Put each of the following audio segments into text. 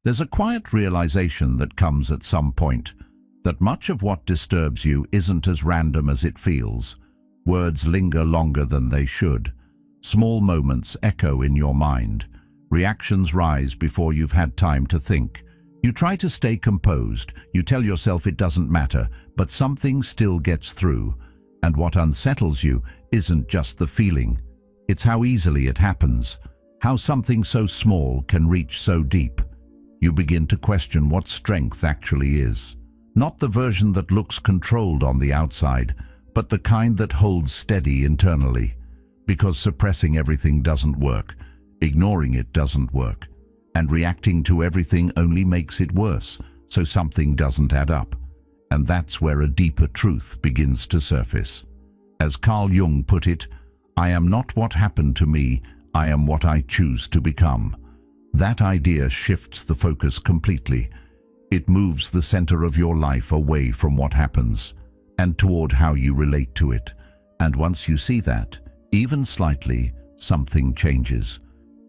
There's a quiet realization that comes at some point, that much of what disturbs you isn't as random as it feels. Words linger longer than they should. Small moments echo in your mind. Reactions rise before you've had time to think. You try to stay composed. You tell yourself it doesn't matter, but something still gets through. And what unsettles you isn't just the feeling. It's how easily it happens. How something so small can reach so deep. You begin to question what strength actually is. Not the version that looks controlled on the outside, but the kind that holds steady internally. Because suppressing everything doesn't work, ignoring it doesn't work, and reacting to everything only makes it worse, so something doesn't add up. And that's where a deeper truth begins to surface. As Carl Jung put it, "I am not what happened to me, I am what I choose to become." That idea shifts the focus completely. It moves the center of your life away from what happens and toward how you relate to it. And once you see that, even slightly, something changes.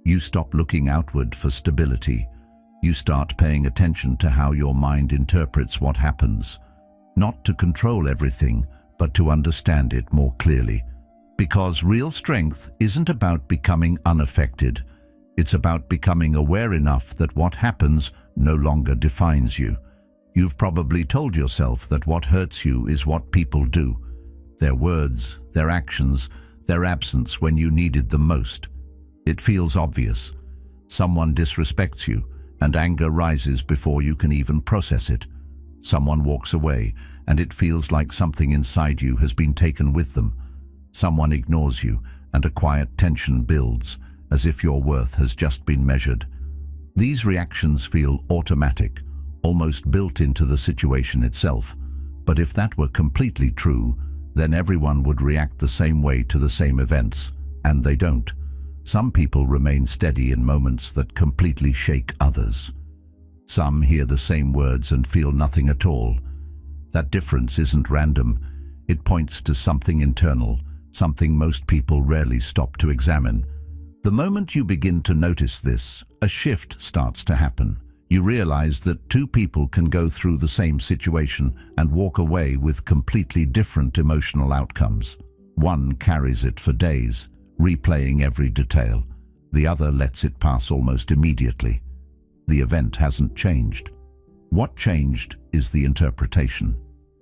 You stop looking outward for stability. You start paying attention to how your mind interprets what happens. Not to control everything, but to understand it more clearly. Because real strength isn't about becoming unaffected. It's about becoming aware enough that what happens no longer defines you. You've probably told yourself that what hurts you is what people do. Their words, their actions, their absence when you needed them most. It feels obvious. Someone disrespects you, and anger rises before you can even process it. Someone walks away, and it feels like something inside you has been taken with them. Someone ignores you, and a quiet tension builds, as if your worth has just been measured. These reactions feel automatic, almost built into the situation itself. But if that were completely true, then everyone would react the same way to the same events, and they don't. Some people remain steady in moments that completely shake others. Some hear the same words and feel nothing at all. That difference isn't random. It points to something internal, something most people rarely stop to examine. The moment you begin to notice this, a shift starts to happen. You realize that two people can go through the same situation and walk away with completely different emotional outcomes. One carries it for days, replaying every detail. The other lets it pass almost immediately. The event hasn't changed. What changed is the interpretation.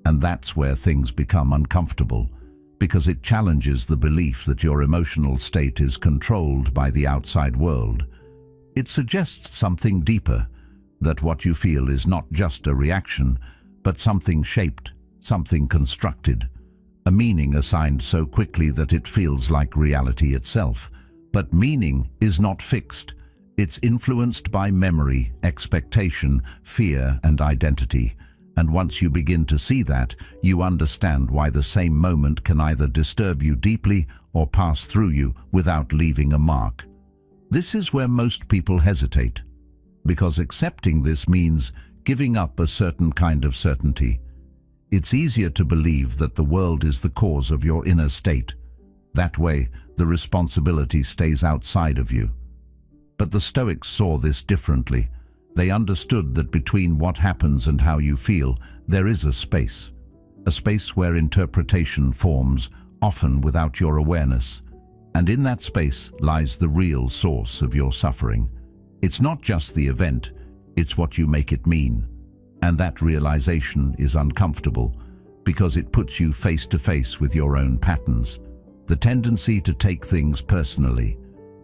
And that's where things become uncomfortable, because it challenges the belief that your emotional state is controlled by the outside world. It suggests something deeper, that what you feel is not just a reaction, but something shaped, something constructed, a meaning assigned so quickly that it feels like reality itself. But meaning is not fixed. It's influenced by memory, expectation, fear, and identity. And once you begin to see that, you understand why the same moment can either disturb you deeply or pass through you without leaving a mark. This is where most people hesitate, because accepting this means giving up a certain kind of certainty. It's easier to believe that the world is the cause of your inner state. That way, the responsibility stays outside of you. But the Stoics saw this differently. They understood that between what happens and how you feel, there is a space where interpretation forms, often without your awareness. And in that space lies the real source of your suffering. It's not just the event, it's what you make it mean. And that realization is uncomfortable, because it puts you face to face with your own patterns. The tendency to take things personally.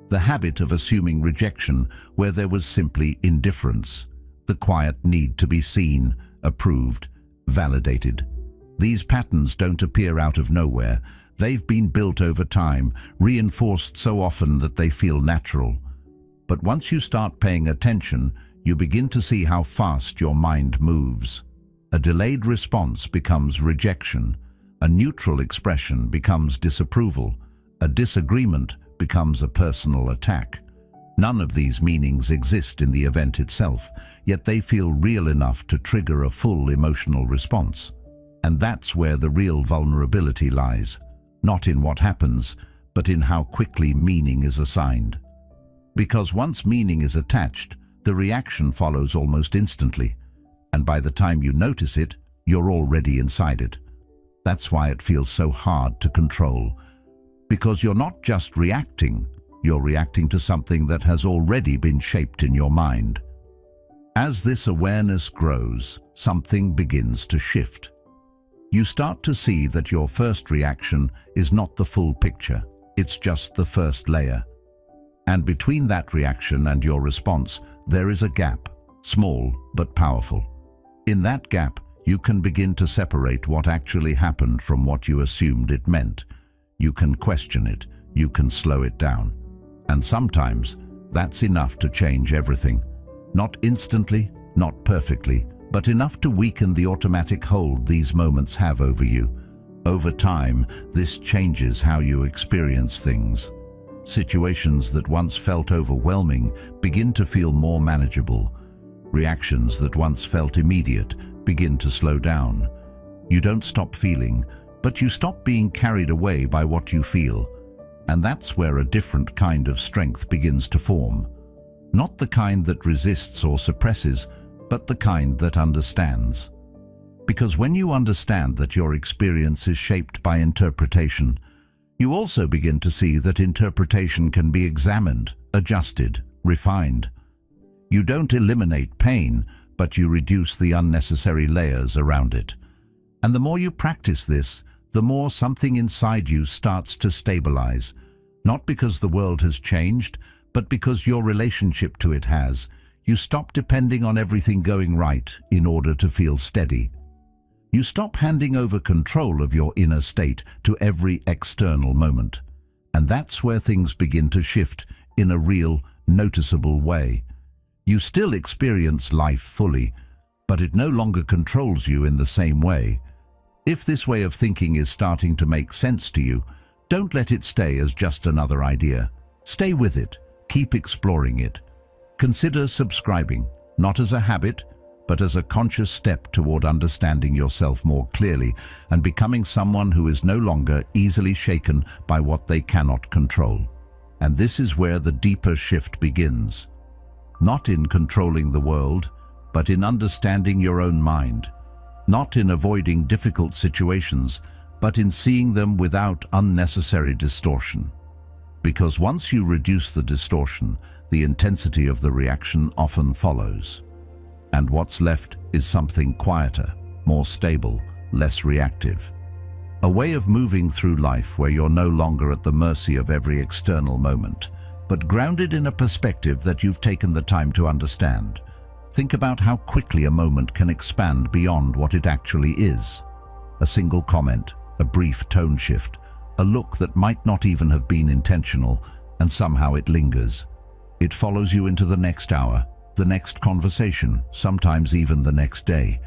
The habit of assuming rejection where there was simply indifference. The quiet need to be seen, approved, validated. These patterns don't appear out of nowhere. They've been built over time, reinforced so often that they feel natural. But once you start paying attention, you begin to see how fast your mind moves. A delayed response becomes rejection. A neutral expression becomes disapproval. A disagreement becomes a personal attack. None of these meanings exist in the event itself, yet they feel real enough to trigger a full emotional response. And that's where the real vulnerability lies, not in what happens, but in how quickly meaning is assigned. Because once meaning is attached, the reaction follows almost instantly, and by the time you notice it, you're already inside it. That's why it feels so hard to control, because you're not just reacting, you're reacting to something that has already been shaped in your mind. As this awareness grows, something begins to shift. You start to see that your first reaction is not the full picture, it's just the first layer. And between that reaction and your response, there is a gap, small but powerful. In that gap, you can begin to separate what actually happened from what you assumed it meant. You can question it, you can slow it down. And sometimes, that's enough to change everything. Not instantly, not perfectly, but enough to weaken the automatic hold these moments have over you. Over time, this changes how you experience things. Situations that once felt overwhelming begin to feel more manageable. Reactions that once felt immediate begin to slow down. You don't stop feeling, but you stop being carried away by what you feel. And that's where a different kind of strength begins to form. Not the kind that resists or suppresses, but the kind that understands. Because when you understand that your experience is shaped by interpretation, you also begin to see that interpretation can be examined, adjusted, refined. You don't eliminate pain, but you reduce the unnecessary layers around it. And the more you practice this, the more something inside you starts to stabilize. Not because the world has changed, but because your relationship to it has. You stop depending on everything going right in order to feel steady. You stop handing over control of your inner state to every external moment. And that's where things begin to shift in a real, noticeable way. You still experience life fully, but it no longer controls you in the same way. If this way of thinking is starting to make sense to you, don't let it stay as just another idea. Stay with it. Keep exploring it. Consider subscribing, not as a habit, but as a conscious step toward understanding yourself more clearly and becoming someone who is no longer easily shaken by what they cannot control. And this is where the deeper shift begins. Not in controlling the world, but in understanding your own mind. Not in avoiding difficult situations, but in seeing them without unnecessary distortion. Because once you reduce the distortion, the intensity of the reaction often follows. And what's left is something quieter, more stable, less reactive. A way of moving through life where you're no longer at the mercy of every external moment, but grounded in a perspective that you've taken the time to understand. Think about how quickly a moment can expand beyond what it actually is. A single comment, a brief tone shift, a look that might not even have been intentional, and somehow it lingers. It follows you into the next hour, the next conversation, sometimes even the next day.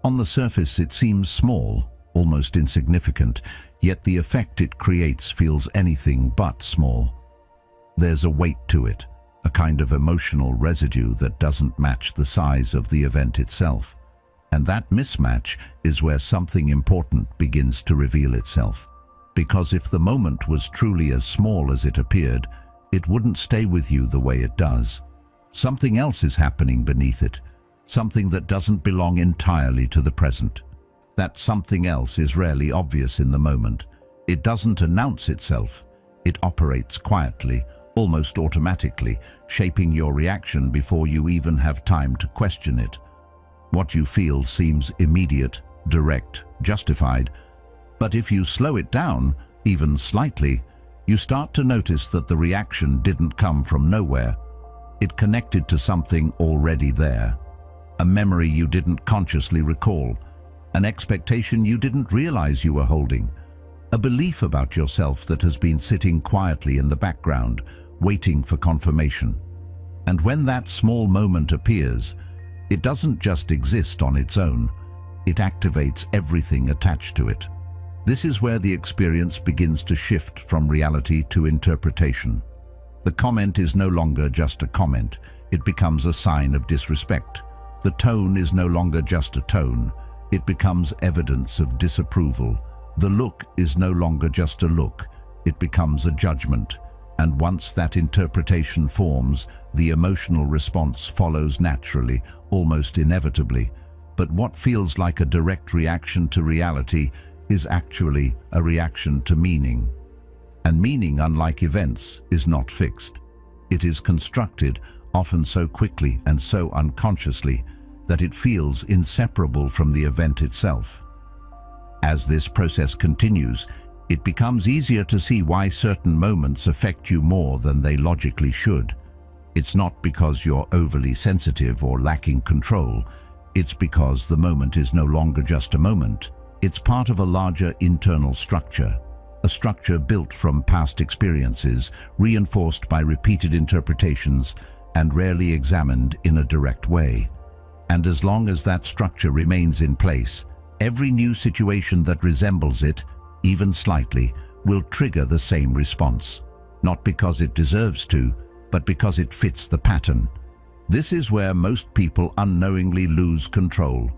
On the surface, it seems small, almost insignificant, yet the effect it creates feels anything but small. There's a weight to it, a kind of emotional residue that doesn't match the size of the event itself. And that mismatch is where something important begins to reveal itself. Because if the moment was truly as small as it appeared, it wouldn't stay with you the way it does. Something else is happening beneath it, something that doesn't belong entirely to the present. That something else is rarely obvious in the moment. It doesn't announce itself. It operates quietly, almost automatically, shaping your reaction before you even have time to question it. What you feel seems immediate, direct, justified, but if you slow it down, even slightly, you start to notice that the reaction didn't come from nowhere. It connected to something already there. A memory you didn't consciously recall, an expectation you didn't realize you were holding, a belief about yourself that has been sitting quietly in the background, waiting for confirmation. And when that small moment appears, it doesn't just exist on its own, it activates everything attached to it. This is where the experience begins to shift from reality to interpretation. The comment is no longer just a comment, it becomes a sign of disrespect. The tone is no longer just a tone, it becomes evidence of disapproval. The look is no longer just a look, it becomes a judgment. And once that interpretation forms, the emotional response follows naturally, almost inevitably. But what feels like a direct reaction to reality is actually a reaction to meaning. And meaning, unlike events, is not fixed. It is constructed, often so quickly and so unconsciously, that it feels inseparable from the event itself. As this process continues, it becomes easier to see why certain moments affect you more than they logically should. It's not because you're overly sensitive or lacking control. It's because the moment is no longer just a moment. It's part of a larger internal structure, a structure built from past experiences, reinforced by repeated interpretations, and rarely examined in a direct way. And as long as that structure remains in place, every new situation that resembles it, even slightly, will trigger the same response. Not because it deserves to, but because it fits the pattern. This is where most people unknowingly lose control,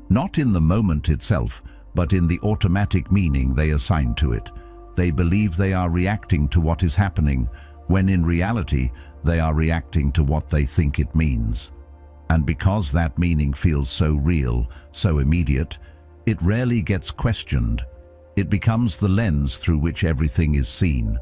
not in the moment itself, but in the automatic meaning they assign to it. They believe they are reacting to what is happening, when in reality, they are reacting to what they think it means. And because that meaning feels so real, so immediate, it rarely gets questioned. It becomes the lens through which everything is seen.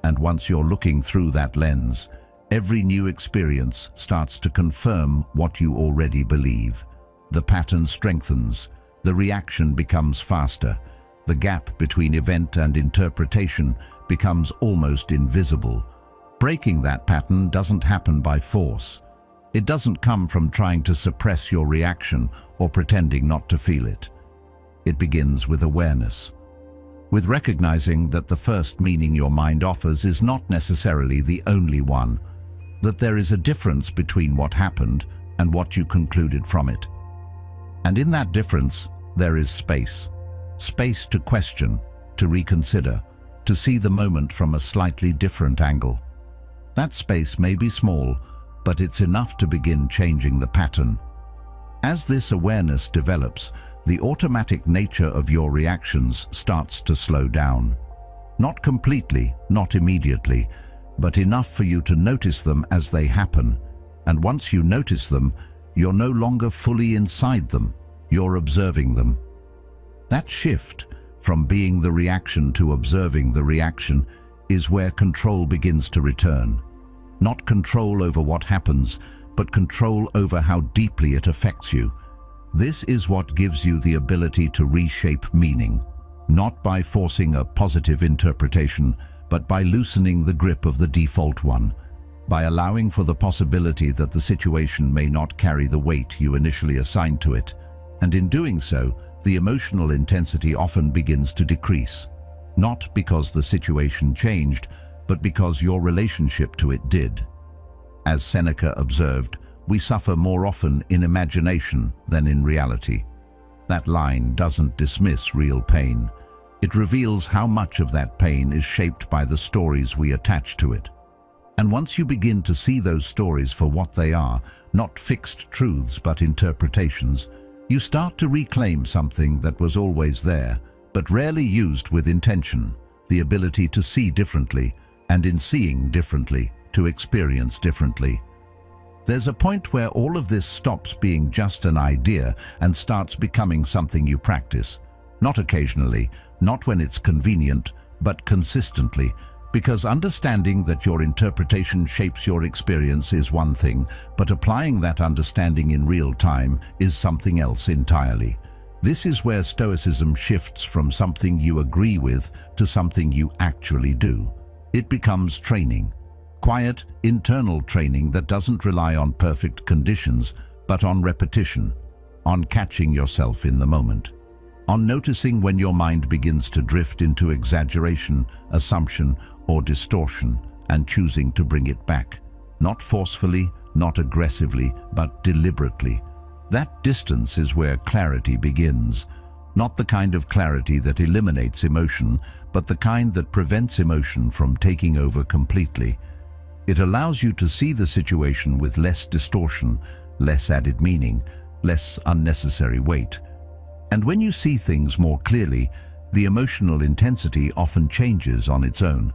And once you're looking through that lens, every new experience starts to confirm what you already believe. The pattern strengthens, the reaction becomes faster, the gap between event and interpretation becomes almost invisible. Breaking that pattern doesn't happen by force. It doesn't come from trying to suppress your reaction or pretending not to feel it. It begins with awareness, with recognizing that the first meaning your mind offers is not necessarily the only one, that there is a difference between what happened and what you concluded from it. And in that difference, there is space. Space to question, to reconsider, to see the moment from a slightly different angle. That space may be small, but it's enough to begin changing the pattern. As this awareness develops, the automatic nature of your reactions starts to slow down. Not completely, not immediately, but enough for you to notice them as they happen. And once you notice them, you're no longer fully inside them, you're observing them. That shift from being the reaction to observing the reaction is where control begins to return. Not control over what happens, but control over how deeply it affects you. This is what gives you the ability to reshape meaning, not by forcing a positive interpretation, but by loosening the grip of the default one, by allowing for the possibility that the situation may not carry the weight you initially assigned to it. And in doing so, the emotional intensity often begins to decrease, not because the situation changed, but because your relationship to it did. As Seneca observed, we suffer more often in imagination than in reality. That line doesn't dismiss real pain. It reveals how much of that pain is shaped by the stories we attach to it. And once you begin to see those stories for what they are, not fixed truths but interpretations, you start to reclaim something that was always there, but rarely used with intention, the ability to see differently, and in seeing differently, to experience differently. There's a point where all of this stops being just an idea and starts becoming something you practice. Not occasionally, not when it's convenient, but consistently, because understanding that your interpretation shapes your experience is one thing, but applying that understanding in real time is something else entirely. This is where Stoicism shifts from something you agree with to something you actually do. It becomes training. Quiet, internal training that doesn't rely on perfect conditions, but on repetition, on catching yourself in the moment, on noticing when your mind begins to drift into exaggeration, assumption, or distortion, and choosing to bring it back. Not forcefully, not aggressively, but deliberately. That distance is where clarity begins. Not the kind of clarity that eliminates emotion, but the kind that prevents emotion from taking over completely. It allows you to see the situation with less distortion, less added meaning, less unnecessary weight. And when you see things more clearly, the emotional intensity often changes on its own.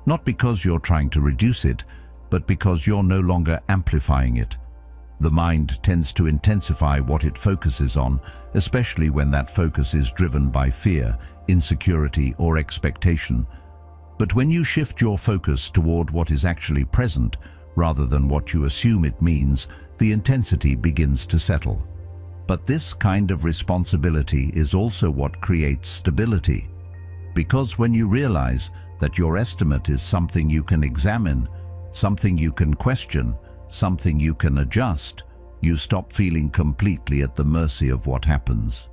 Not because you're trying to reduce it, but because you're no longer amplifying it. The mind tends to intensify what it focuses on, especially when that focus is driven by fear, insecurity, or expectation. But when you shift your focus toward what is actually present, rather than what you assume it means, the intensity begins to settle. But this kind of responsibility is also what creates stability. Because when you realize that your estimate is something you can examine, something you can question, something you can adjust, you stop feeling completely at the mercy of what happens.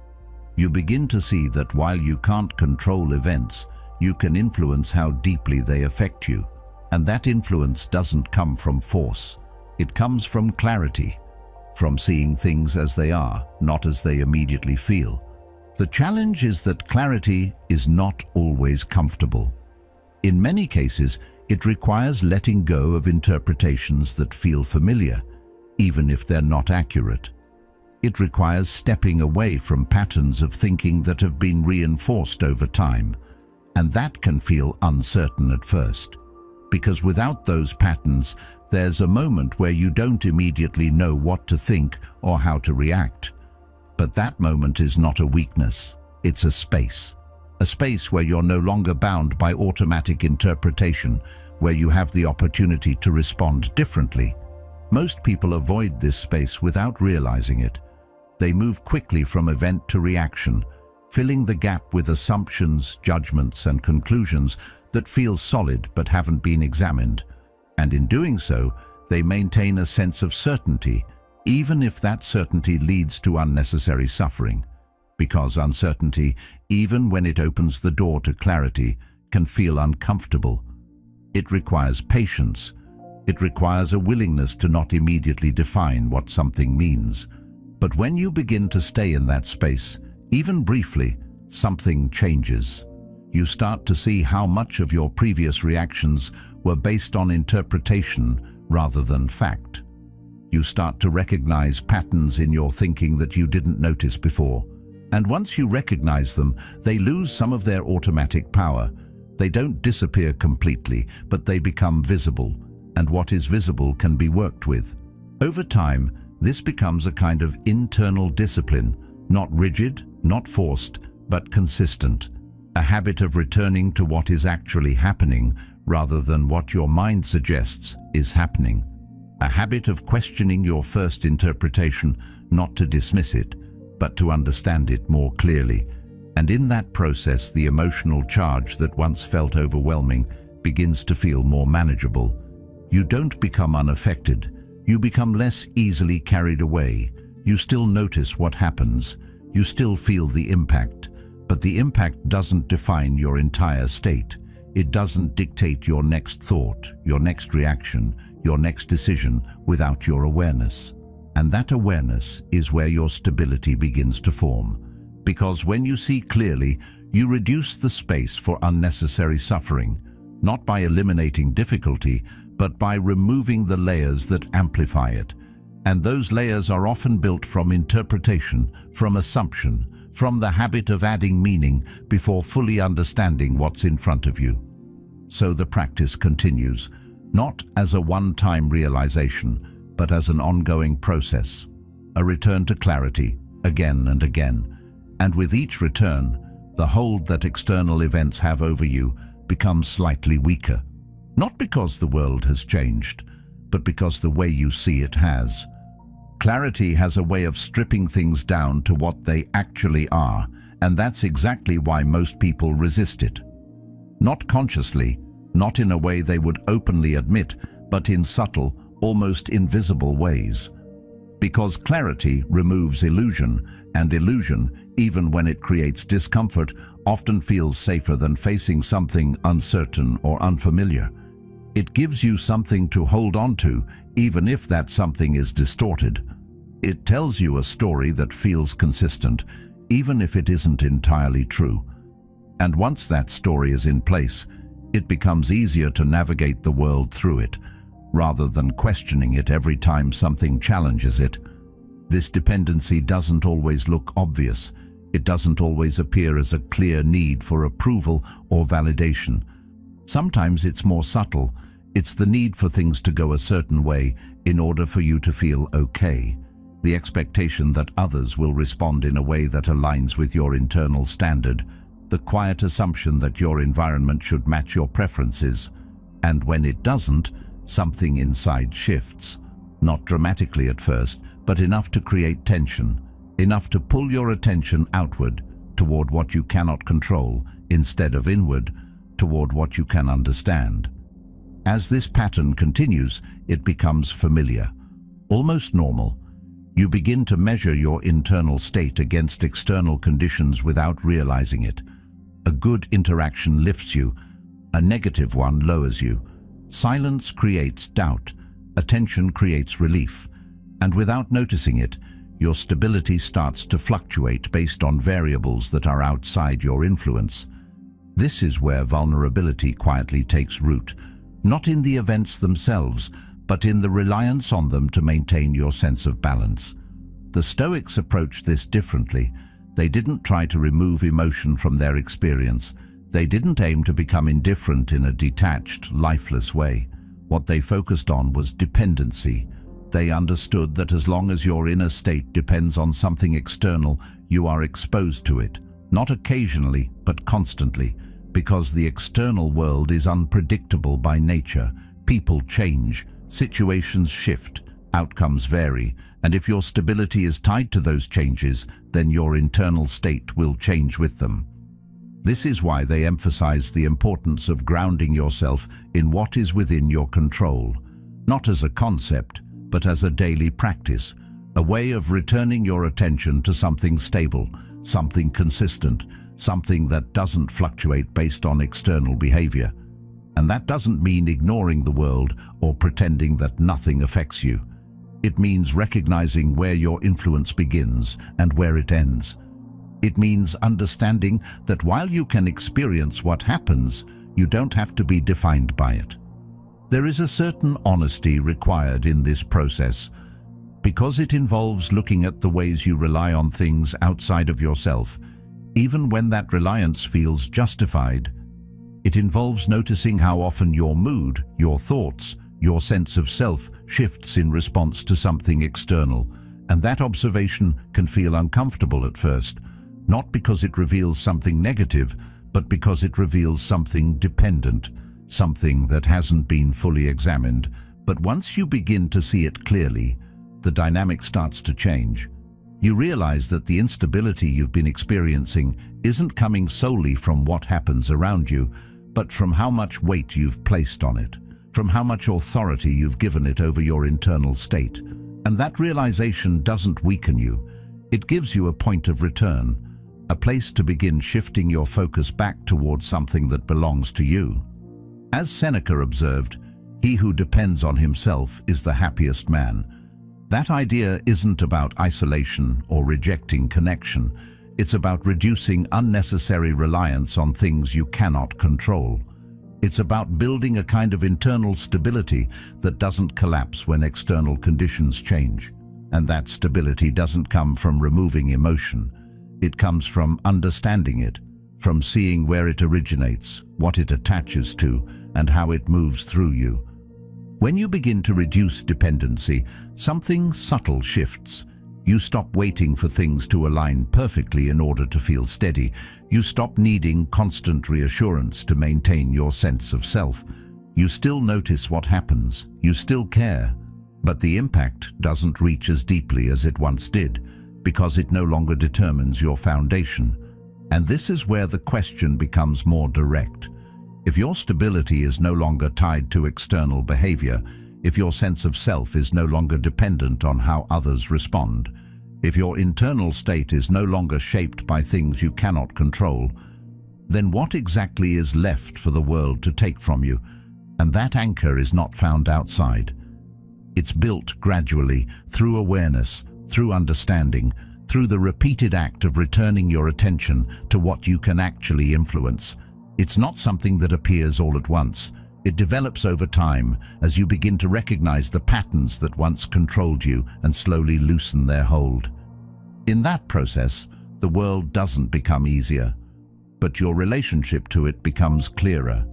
You begin to see that while you can't control events, you can influence how deeply they affect you. And that influence doesn't come from force. It comes from clarity, from seeing things as they are, not as they immediately feel. The challenge is that clarity is not always comfortable. In many cases, it requires letting go of interpretations that feel familiar, even if they're not accurate. It requires stepping away from patterns of thinking that have been reinforced over time, and that can feel uncertain at first. Because without those patterns, there's a moment where you don't immediately know what to think or how to react. But that moment is not a weakness, it's a space. A space where you're no longer bound by automatic interpretation, where you have the opportunity to respond differently. Most people avoid this space without realizing it. They move quickly from event to reaction, filling the gap with assumptions, judgments, and conclusions that feel solid but haven't been examined. And in doing so, they maintain a sense of certainty, even if that certainty leads to unnecessary suffering. Because uncertainty, even when it opens the door to clarity, can feel uncomfortable. It requires patience. It requires a willingness to not immediately define what something means. But when you begin to stay in that space, even briefly, something changes. You start to see how much of your previous reactions were based on interpretation rather than fact. You start to recognize patterns in your thinking that you didn't notice before. And once you recognize them, they lose some of their automatic power. They don't disappear completely, but they become visible, and what is visible can be worked with. Over time, this becomes a kind of internal discipline, not rigid, not forced, but consistent. A habit of returning to what is actually happening rather than what your mind suggests is happening. A habit of questioning your first interpretation, not to dismiss it, but to understand it more clearly. And in that process, the emotional charge that once felt overwhelming begins to feel more manageable. You don't become unaffected. You become less easily carried away. You still notice what happens. You still feel the impact. But the impact doesn't define your entire state. It doesn't dictate your next thought, your next reaction, your next decision without your awareness. And that awareness is where your stability begins to form. Because when you see clearly, you reduce the space for unnecessary suffering, not by eliminating difficulty, but by removing the layers that amplify it. And those layers are often built from interpretation, from assumption, from the habit of adding meaning before fully understanding what's in front of you. So the practice continues, not as a one-time realization, but as an ongoing process, a return to clarity, again and again. And with each return, the hold that external events have over you becomes slightly weaker. Not because the world has changed, but because the way you see it has. Clarity has a way of stripping things down to what they actually are, and that's exactly why most people resist it. Not consciously, not in a way they would openly admit, but in subtle, almost invisible ways. Because clarity removes illusion, and illusion, even when it creates discomfort, often feels safer than facing something uncertain or unfamiliar. It gives you something to hold on to, even if that something is distorted. It tells you a story that feels consistent, even if it isn't entirely true. And once that story is in place, it becomes easier to navigate the world through it, rather than questioning it every time something challenges it. This dependency doesn't always look obvious. It doesn't always appear as a clear need for approval or validation. Sometimes it's more subtle. It's the need for things to go a certain way in order for you to feel okay. The expectation that others will respond in a way that aligns with your internal standard. The quiet assumption that your environment should match your preferences. And when it doesn't, something inside shifts. Not dramatically at first, but enough to create tension. Enough to pull your attention outward, toward what you cannot control, instead of inward, toward what you can understand. As this pattern continues, it becomes familiar, almost normal. You begin to measure your internal state against external conditions without realizing it. A good interaction lifts you, a negative one lowers you. Silence creates doubt, attention creates relief, and without noticing it, your stability starts to fluctuate based on variables that are outside your influence. This is where vulnerability quietly takes root, not in the events themselves, but in the reliance on them to maintain your sense of balance. The Stoics approached this differently. They didn't try to remove emotion from their experience. They didn't aim to become indifferent in a detached, lifeless way. What they focused on was dependency. They understood that as long as your inner state depends on something external, you are exposed to it, not occasionally, but constantly, because the external world is unpredictable by nature. People change, situations shift, outcomes vary, and if your stability is tied to those changes, then your internal state will change with them. This is why they emphasize the importance of grounding yourself in what is within your control, not as a concept, but as a daily practice, a way of returning your attention to something stable, something consistent, something that doesn't fluctuate based on external behavior. And that doesn't mean ignoring the world or pretending that nothing affects you. It means recognizing where your influence begins and where it ends. It means understanding that while you can experience what happens, you don't have to be defined by it. There is a certain honesty required in this process, because it involves looking at the ways you rely on things outside of yourself, even when that reliance feels justified. It involves noticing how often your mood, your thoughts, your sense of self shifts in response to something external, and that observation can feel uncomfortable at first, not because it reveals something negative, but because it reveals something dependent, something that hasn't been fully examined. But once you begin to see it clearly, the dynamic starts to change. You realize that the instability you've been experiencing isn't coming solely from what happens around you, but from how much weight you've placed on it, from how much authority you've given it over your internal state. And that realization doesn't weaken you. It gives you a point of return, a place to begin shifting your focus back towards something that belongs to you. As Seneca observed, he who depends on himself is the happiest man. That idea isn't about isolation or rejecting connection. It's about reducing unnecessary reliance on things you cannot control. It's about building a kind of internal stability that doesn't collapse when external conditions change. And that stability doesn't come from removing emotion. It comes from understanding it, from seeing where it originates, what it attaches to, and how it moves through you. When you begin to reduce dependency, something subtle shifts. You stop waiting for things to align perfectly in order to feel steady. You stop needing constant reassurance to maintain your sense of self. You still notice what happens. You still care. But the impact doesn't reach as deeply as it once did, because it no longer determines your foundation. And this is where the question becomes more direct. If your stability is no longer tied to external behavior, if your sense of self is no longer dependent on how others respond, if your internal state is no longer shaped by things you cannot control, then what exactly is left for the world to take from you? And that anchor is not found outside. It's built gradually, through awareness, through understanding, through the repeated act of returning your attention to what you can actually influence. It's not something that appears all at once. It develops over time as you begin to recognize the patterns that once controlled you and slowly loosen their hold. In that process, the world doesn't become easier, but your relationship to it becomes clearer.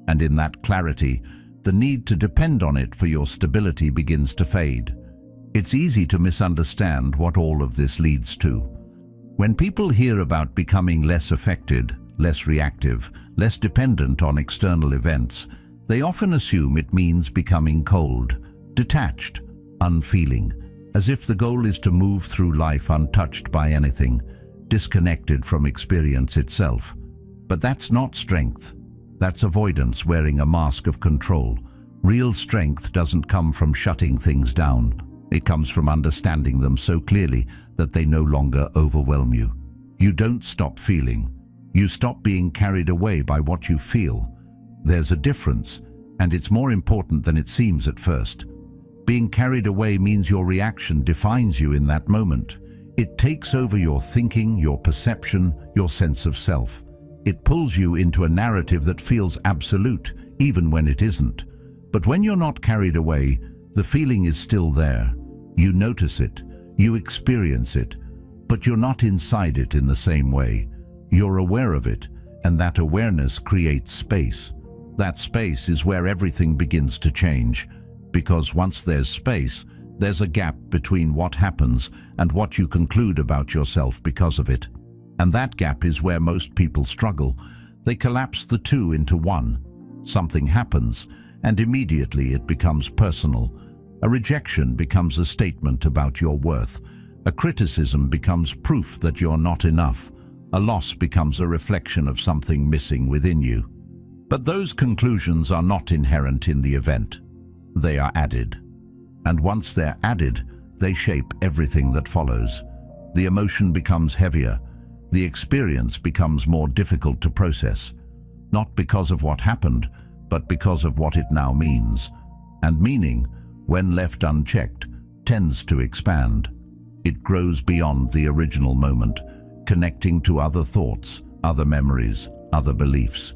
And in that clarity, the need to depend on it for your stability begins to fade. It's easy to misunderstand what all of this leads to. When people hear about becoming less affected, less reactive, less dependent on external events, they often assume it means becoming cold, detached, unfeeling, as if the goal is to move through life untouched by anything, disconnected from experience itself. But that's not strength. That's avoidance wearing a mask of control. Real strength doesn't come from shutting things down. It comes from understanding them so clearly that they no longer overwhelm you. You don't stop feeling. You stop being carried away by what you feel. There's a difference, and it's more important than it seems at first. Being carried away means your reaction defines you in that moment. It takes over your thinking, your perception, your sense of self. It pulls you into a narrative that feels absolute, even when it isn't. But when you're not carried away, the feeling is still there. You notice it, you experience it, but you're not inside it in the same way. You're aware of it, and that awareness creates space. That space is where everything begins to change, because once there's space, there's a gap between what happens and what you conclude about yourself because of it. And that gap is where most people struggle. They collapse the two into one. Something happens, and immediately it becomes personal. A rejection becomes a statement about your worth. A criticism becomes proof that you're not enough. A loss becomes a reflection of something missing within you. But those conclusions are not inherent in the event. They are added. And once they're added, they shape everything that follows. The emotion becomes heavier. The experience becomes more difficult to process, not because of what happened, but because of what it now means. And meaning, when left unchecked, tends to expand. It grows beyond the original moment, connecting to other thoughts, other memories, other beliefs.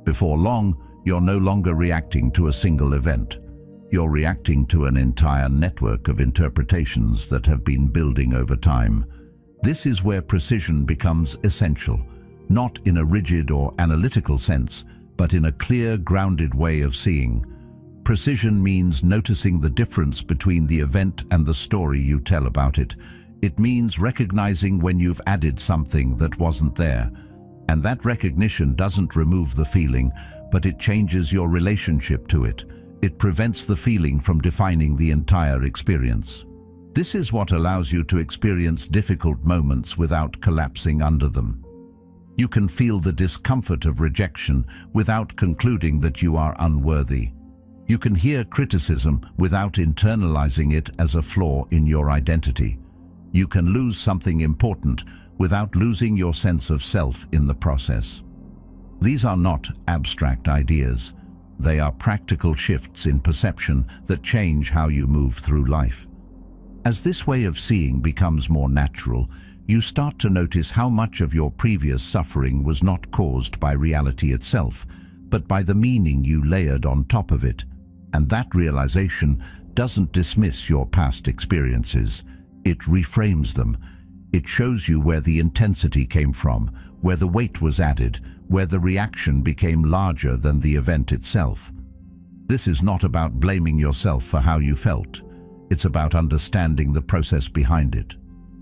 Before long, you're no longer reacting to a single event. You're reacting to an entire network of interpretations that have been building over time. This is where precision becomes essential, not in a rigid or analytical sense, but in a clear, grounded way of seeing. Precision means noticing the difference between the event and the story you tell about it. It means recognizing when you've added something that wasn't there. And that recognition doesn't remove the feeling, but it changes your relationship to it. It prevents the feeling from defining the entire experience. This is what allows you to experience difficult moments without collapsing under them. You can feel the discomfort of rejection without concluding that you are unworthy. You can hear criticism without internalizing it as a flaw in your identity. You can lose something important without losing your sense of self in the process. These are not abstract ideas. They are practical shifts in perception that change how you move through life. As this way of seeing becomes more natural, you start to notice how much of your previous suffering was not caused by reality itself, but by the meaning you layered on top of it. And that realization doesn't dismiss your past experiences. It reframes them. It shows you where the intensity came from, where the weight was added, where the reaction became larger than the event itself. This is not about blaming yourself for how you felt. It's about understanding the process behind it.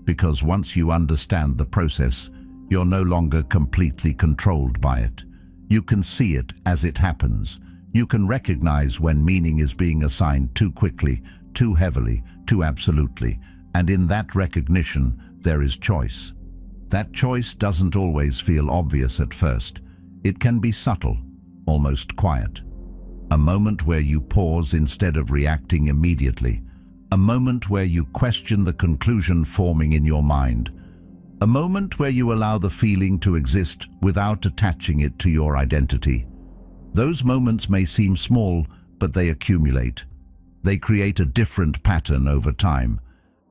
Because once you understand the process, you're no longer completely controlled by it. You can see it as it happens. You can recognize when meaning is being assigned too quickly, too heavily, too absolutely. And in that recognition, there is choice. That choice doesn't always feel obvious at first. It can be subtle, almost quiet. A moment where you pause instead of reacting immediately. A moment where you question the conclusion forming in your mind. A moment where you allow the feeling to exist without attaching it to your identity. Those moments may seem small, but they accumulate. They create a different pattern over time.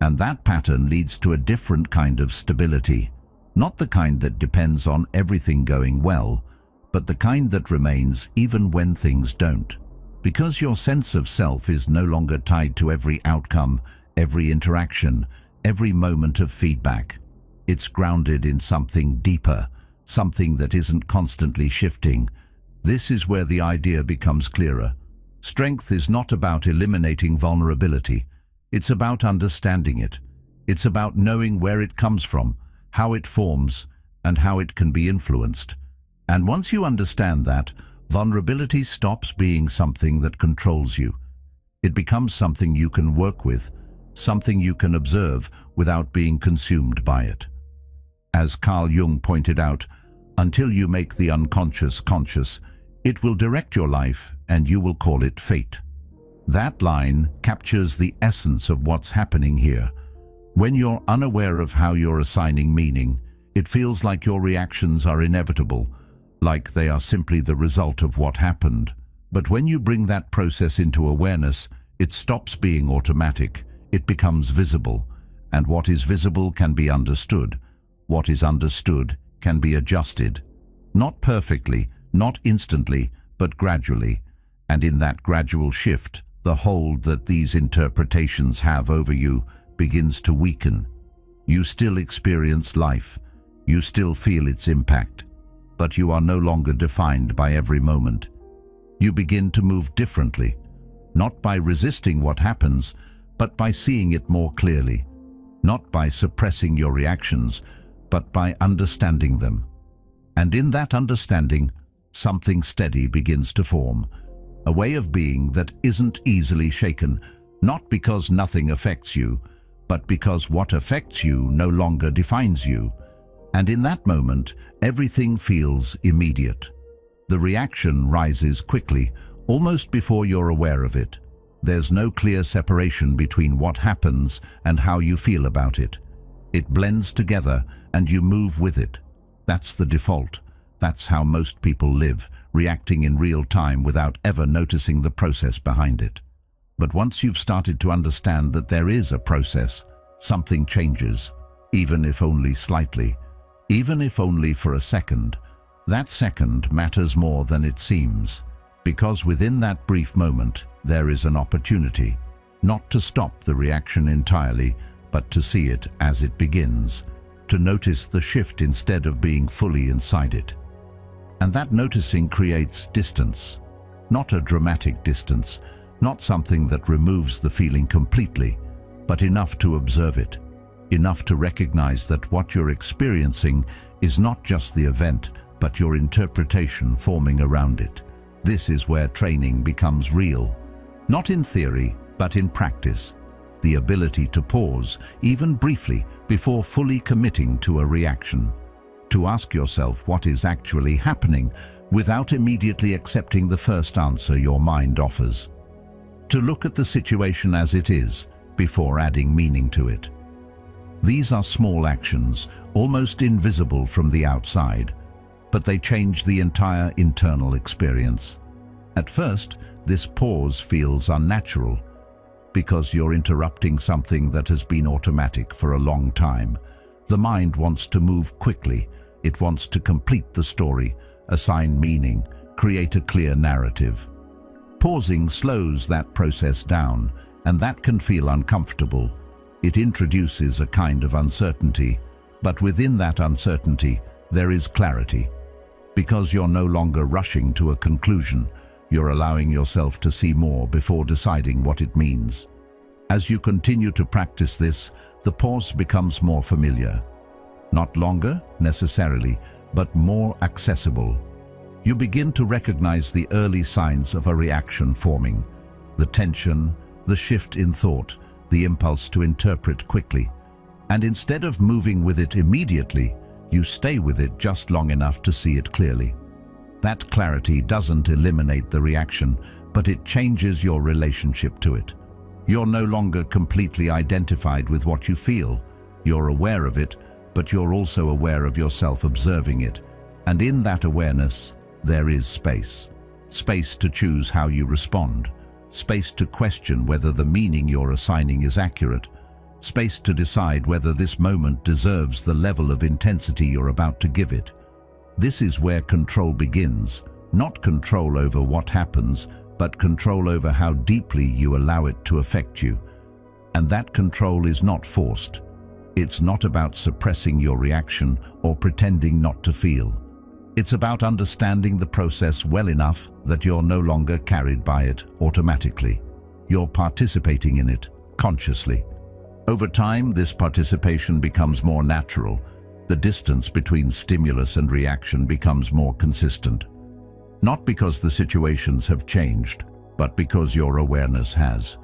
And that pattern leads to a different kind of stability. Not the kind that depends on everything going well, but the kind that remains even when things don't. Because your sense of self is no longer tied to every outcome, every interaction, every moment of feedback. It's grounded in something deeper, something that isn't constantly shifting, This is where the idea becomes clearer. Strength is not about eliminating vulnerability. It's about understanding it. It's about knowing where it comes from, how it forms, and how it can be influenced. And once you understand that, vulnerability stops being something that controls you. It becomes something you can work with, something you can observe without being consumed by it. As Carl Jung pointed out, until you make the unconscious conscious, it will direct your life and you will call it fate. That line captures the essence of what's happening here. When you're unaware of how you're assigning meaning, it feels like your reactions are inevitable, like they are simply the result of what happened. But when you bring that process into awareness, it stops being automatic. It becomes visible, and what is visible can be understood. What is understood can be adjusted. Not perfectly, not instantly, but gradually. And in that gradual shift, the hold that these interpretations have over you begins to weaken. You still experience life. You still feel its impact. But you are no longer defined by every moment. You begin to move differently, not by resisting what happens, but by seeing it more clearly. Not by suppressing your reactions, but by understanding them. And in that understanding, something steady begins to form. A way of being that isn't easily shaken, not because nothing affects you, but because what affects you no longer defines you. And in that moment, everything feels immediate. The reaction rises quickly, almost before you're aware of it. There's no clear separation between what happens and how you feel about it. It blends together and you move with it. That's the default. That's how most people live, reacting in real time without ever noticing the process behind it. But once you've started to understand that there is a process, something changes, even if only slightly, even if only for a second. That second matters more than it seems, because within that brief moment, there is an opportunity, not to stop the reaction entirely, but to see it as it begins, to notice the shift instead of being fully inside it. And that noticing creates distance, not a dramatic distance, not something that removes the feeling completely, but enough to observe it, enough to recognize that what you're experiencing is not just the event, but your interpretation forming around it. This is where training becomes real, not in theory, but in practice. The ability to pause, even briefly, before fully committing to a reaction. To ask yourself what is actually happening without immediately accepting the first answer your mind offers. To look at the situation as it is, before adding meaning to it. These are small actions, almost invisible from the outside, but they change the entire internal experience. At first, this pause feels unnatural, because you're interrupting something that has been automatic for a long time. The mind wants to move quickly. It wants to complete the story, assign meaning, create a clear narrative. Pausing slows that process down, and that can feel uncomfortable. It introduces a kind of uncertainty, but within that uncertainty, there is clarity. Because you're no longer rushing to a conclusion, you're allowing yourself to see more before deciding what it means. As you continue to practice this, the pause becomes more familiar. Not longer, necessarily, but more accessible. You begin to recognize the early signs of a reaction forming. The tension, the shift in thought, the impulse to interpret quickly. And instead of moving with it immediately, you stay with it just long enough to see it clearly. That clarity doesn't eliminate the reaction, but it changes your relationship to it. You're no longer completely identified with what you feel. You're aware of it, but you're also aware of yourself observing it. And in that awareness, there is space. Space to choose how you respond. Space to question whether the meaning you're assigning is accurate. Space to decide whether this moment deserves the level of intensity you're about to give it. This is where control begins, not control over what happens, but control over how deeply you allow it to affect you. And that control is not forced. It's not about suppressing your reaction or pretending not to feel. It's about understanding the process well enough that you're no longer carried by it automatically. You're participating in it consciously. Over time, this participation becomes more natural. The distance between stimulus and reaction becomes more consistent. Not because the situations have changed, but because your awareness has.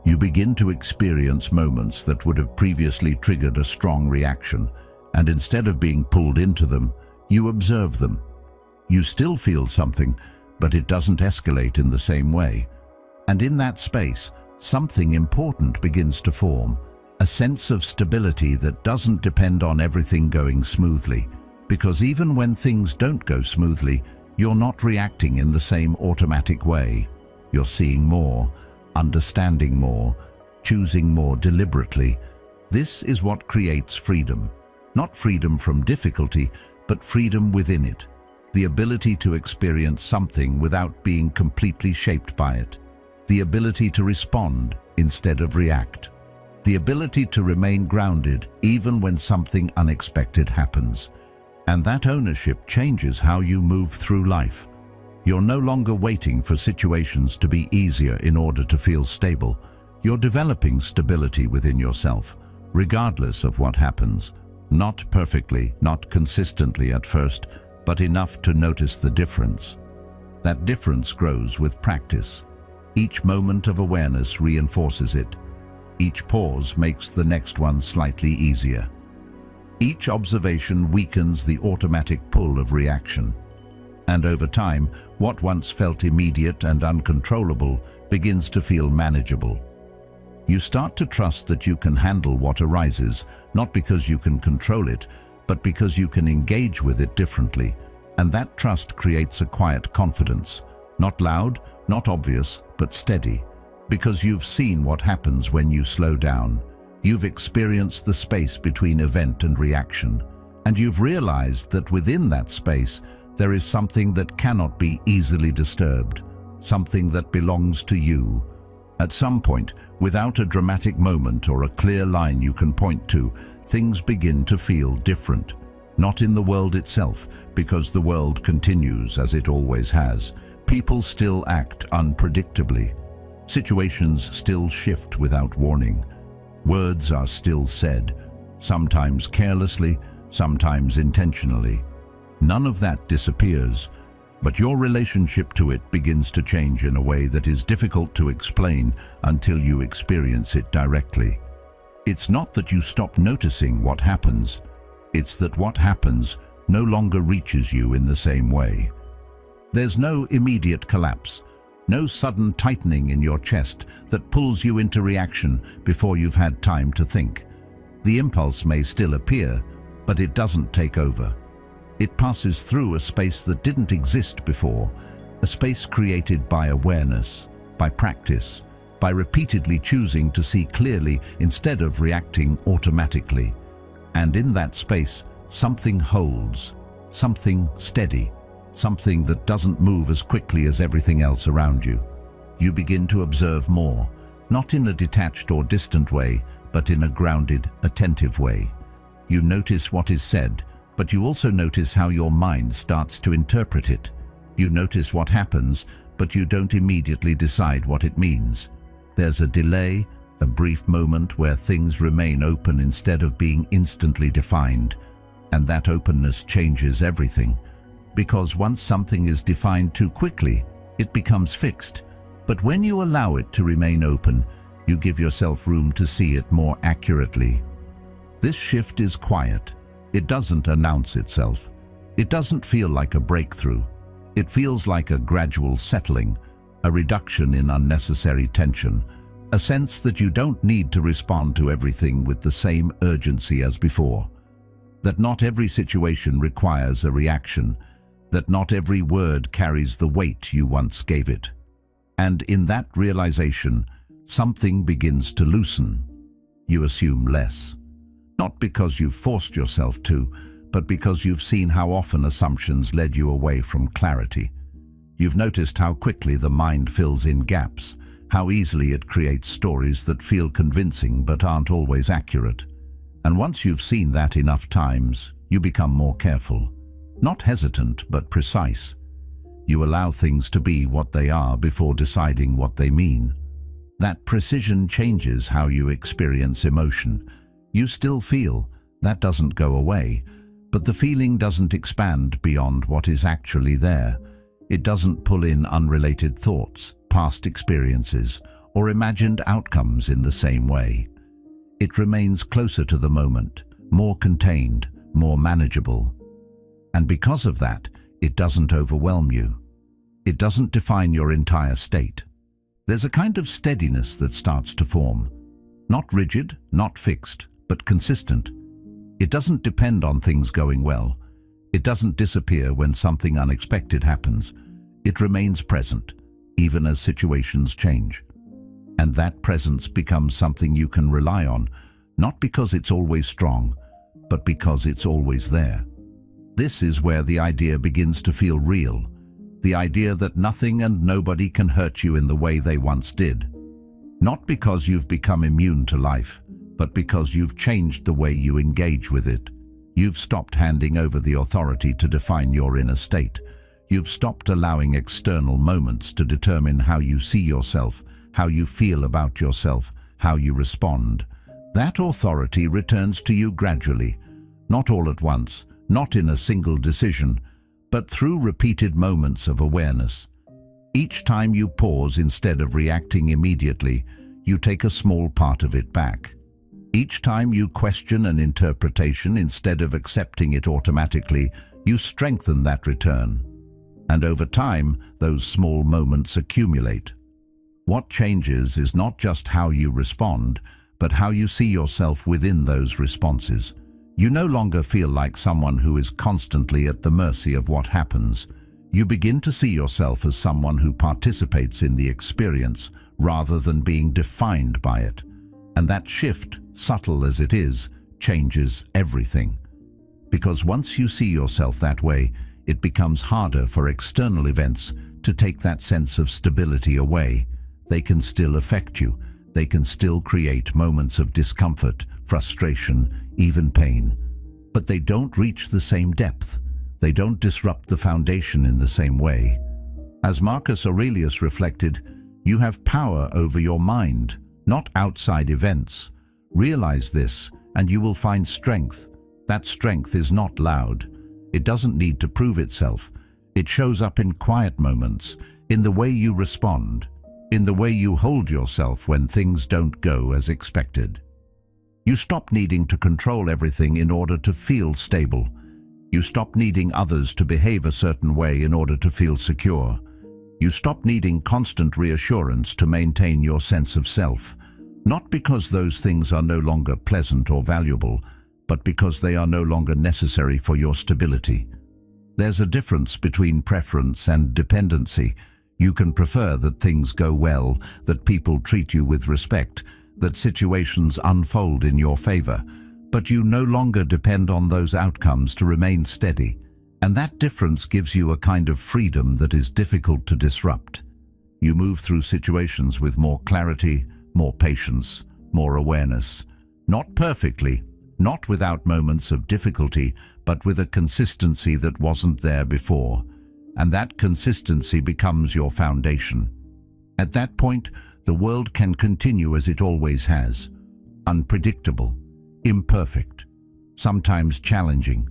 You begin to experience moments that would have previously triggered a strong reaction, and instead of being pulled into them, you observe them. You still feel something, but it doesn't escalate in the same way. And in that space, something important begins to form, a sense of stability that doesn't depend on everything going smoothly. Because even when things don't go smoothly, you're not reacting in the same automatic way. You're seeing more, understanding more, choosing more deliberately. This is what creates freedom. Not freedom from difficulty, but freedom within it. The ability to experience something without being completely shaped by it. The ability to respond instead of react. The ability to remain grounded even when something unexpected happens. And that ownership changes how you move through life. You're no longer waiting for situations to be easier in order to feel stable. You're developing stability within yourself, regardless of what happens. Not perfectly, not consistently at first, but enough to notice the difference. That difference grows with practice. Each moment of awareness reinforces it. Each pause makes the next one slightly easier. Each observation weakens the automatic pull of reaction. And over time, what once felt immediate and uncontrollable begins to feel manageable. You start to trust that you can handle what arises, not because you can control it, but because you can engage with it differently. And that trust creates a quiet confidence. Not loud, not obvious, but steady. Because you've seen what happens when you slow down. You've experienced the space between event and reaction. And you've realized that within that space, there is something that cannot be easily disturbed. Something that belongs to you. At some point, without a dramatic moment or a clear line you can point to, things begin to feel different. Not in the world itself, because the world continues as it always has. People still act unpredictably. Situations still shift without warning. Words are still said, sometimes carelessly, sometimes intentionally. None of that disappears, but your relationship to it begins to change in a way that is difficult to explain until you experience it directly. It's not that you stop noticing what happens, it's that what happens no longer reaches you in the same way. There's no immediate collapse, no sudden tightening in your chest that pulls you into reaction before you've had time to think. The impulse may still appear, but it doesn't take over. It passes through a space that didn't exist before, a space created by awareness, by practice, by repeatedly choosing to see clearly instead of reacting automatically. And in that space, something holds, something steady, something that doesn't move as quickly as everything else around you. You begin to observe more, not in a detached or distant way, but in a grounded, attentive way. You notice what is said, but you also notice how your mind starts to interpret it. You notice what happens, but you don't immediately decide what it means. There's a delay, a brief moment where things remain open instead of being instantly defined. And that openness changes everything. Because once something is defined too quickly, it becomes fixed. But when you allow it to remain open, you give yourself room to see it more accurately. This shift is quiet. It doesn't announce itself. It doesn't feel like a breakthrough. It feels like a gradual settling, a reduction in unnecessary tension, a sense that you don't need to respond to everything with the same urgency as before. That not every situation requires a reaction, that not every word carries the weight you once gave it. And in that realization, something begins to loosen. You assume less. Not because you've forced yourself to, but because you've seen how often assumptions led you away from clarity. You've noticed how quickly the mind fills in gaps, how easily it creates stories that feel convincing but aren't always accurate. And once you've seen that enough times, you become more careful. Not hesitant, but precise. You allow things to be what they are before deciding what they mean. That precision changes how you experience emotion. You still feel, that doesn't go away, but the feeling doesn't expand beyond what is actually there. It doesn't pull in unrelated thoughts, past experiences, or imagined outcomes in the same way. It remains closer to the moment, more contained, more manageable. And because of that, it doesn't overwhelm you. It doesn't define your entire state. There's a kind of steadiness that starts to form. Not rigid, not fixed, but consistent. It doesn't depend on things going well. It doesn't disappear when something unexpected happens. It remains present, even as situations change. And that presence becomes something you can rely on, not because it's always strong, but because it's always there. This is where the idea begins to feel real. The idea that nothing and nobody can hurt you in the way they once did. Not because you've become immune to life, but because you've changed the way you engage with it. You've stopped handing over the authority to define your inner state. You've stopped allowing external moments to determine how you see yourself, how you feel about yourself, how you respond. That authority returns to you gradually, not all at once, not in a single decision, but through repeated moments of awareness. Each time you pause instead of reacting immediately, you take a small part of it back. Each time you question an interpretation instead of accepting it automatically, you strengthen that return. And over time, those small moments accumulate. What changes is not just how you respond, but how you see yourself within those responses. You no longer feel like someone who is constantly at the mercy of what happens. You begin to see yourself as someone who participates in the experience rather than being defined by it. And that shift, subtle as it is, changes everything. Because once you see yourself that way, it becomes harder for external events to take that sense of stability away. They can still affect you. They can still create moments of discomfort, frustration, even pain. But they don't reach the same depth. They don't disrupt the foundation in the same way. As Marcus Aurelius reflected, you have power over your mind, not outside events. Realize this, and you will find strength. That strength is not loud. It doesn't need to prove itself. It shows up in quiet moments, in the way you respond, in the way you hold yourself when things don't go as expected. You stop needing to control everything in order to feel stable. You stop needing others to behave a certain way in order to feel secure. You stop needing constant reassurance to maintain your sense of self, not because those things are no longer pleasant or valuable, but because they are no longer necessary for your stability. There's a difference between preference and dependency. You can prefer that things go well, that people treat you with respect, that situations unfold in your favor, but you no longer depend on those outcomes to remain steady. And that difference gives you a kind of freedom that is difficult to disrupt. You move through situations with more clarity, more patience, more awareness. Not perfectly, not without moments of difficulty, but with a consistency that wasn't there before. And that consistency becomes your foundation. At that point, the world can continue as it always has. Unpredictable, imperfect, sometimes challenging.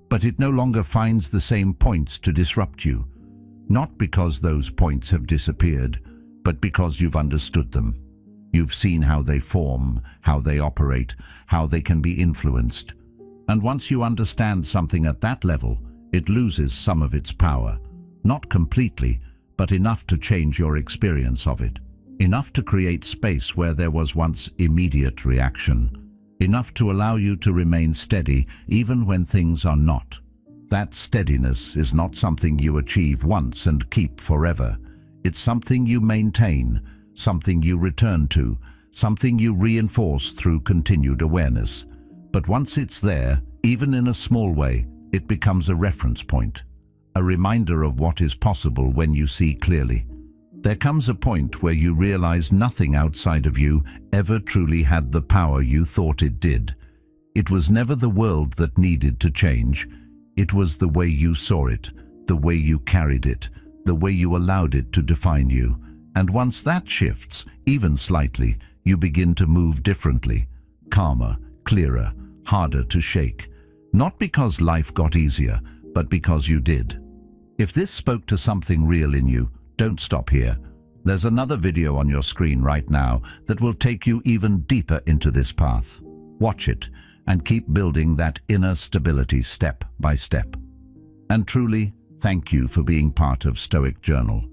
But it no longer finds the same points to disrupt you. Not because those points have disappeared, but because you've understood them. You've seen how they form, how they operate, how they can be influenced. And once you understand something at that level, it loses some of its power. Not completely, but enough to change your experience of it. Enough to create space where there was once immediate reaction. Enough to allow you to remain steady even when things are not. That steadiness is not something you achieve once and keep forever. It's something you maintain, something you return to, something you reinforce through continued awareness. But once it's there, even in a small way, it becomes a reference point, a reminder of what is possible when you see clearly. There comes a point where you realize nothing outside of you ever truly had the power you thought it did. It was never the world that needed to change. It was the way you saw it, the way you carried it, the way you allowed it to define you. And once that shifts, even slightly, you begin to move differently, calmer, clearer, harder to shake. Not because life got easier, but because you did. If this spoke to something real in you, don't stop here. There's another video on your screen right now that will take you even deeper into this path. Watch it and keep building that inner stability step by step. And truly, thank you for being part of Stoic Journal.